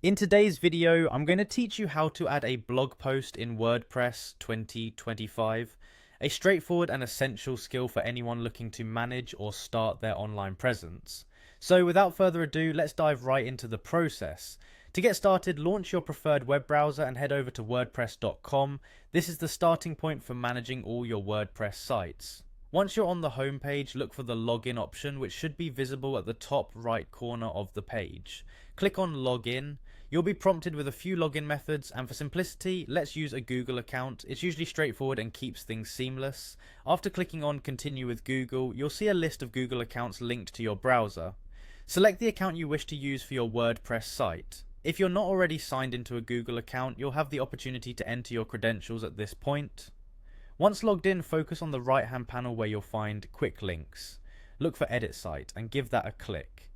In today's video, I'm going to teach you how to add a blog post in WordPress 2025, a straightforward and essential skill for anyone looking to manage or start their online presence. So without further ado, let's dive right into the process. To get started, launch your preferred web browser and head over to wordpress.com. This is the starting point for managing all your WordPress sites. Once you're on the home page, look for the login option, which should be visible at the top right corner of the page. Click on login. You'll be prompted with a few login methods, and for simplicity, let's use a Google account. It's usually straightforward and keeps things seamless. After clicking on continue with Google, you'll see a list of Google accounts linked to your browser. Select the account you wish to use for your WordPress site. If you're not already signed into a Google account, you'll have the opportunity to enter your credentials at this point. Once logged in, focus on the right hand panel where you'll find quick links. Look for edit site and give that a click.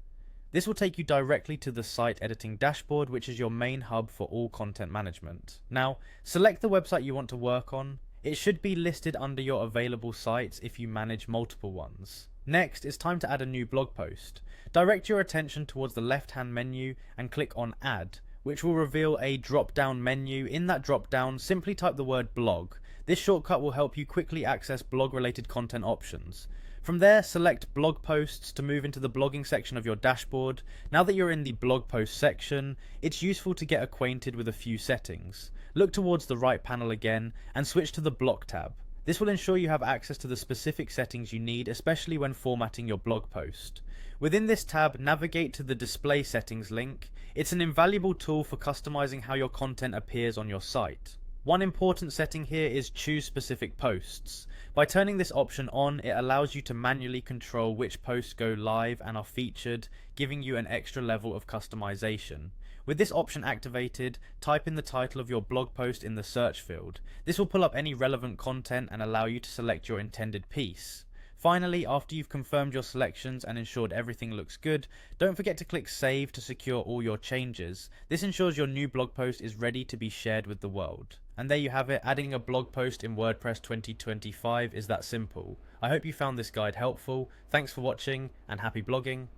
This will take you directly to the site editing dashboard, which is your main hub for all content management. Now, select the website you want to work on. It should be listed under your available sites if you manage multiple ones. Next, it's time to add a new blog post. Direct your attention towards the left-hand menu and click on Add, which will reveal a drop-down menu. In that drop-down, simply type the word blog. This shortcut will help you quickly access blog-related content options. From there, select blog posts to move into the blogging section of your dashboard. Now that you're in the blog post section, it's useful to get acquainted with a few settings. Look towards the right panel again and switch to the block tab. This will ensure you have access to the specific settings you need, especially when formatting your blog post. Within this tab, navigate to the display settings link. It's an invaluable tool for customizing how your content appears on your site. One important setting here is choose specific posts. By turning this option on, it allows you to manually control which posts go live and are featured, giving you an extra level of customization. With this option activated, type in the title of your blog post in the search field. This will pull up any relevant content and allow you to select your intended piece. Finally, after you've confirmed your selections and ensured everything looks good, don't forget to click Save to secure all your changes. This ensures your new blog post is ready to be shared with the world. And there you have it, adding a blog post in WordPress 2025 is that simple. I hope you found this guide helpful. Thanks for watching and happy blogging.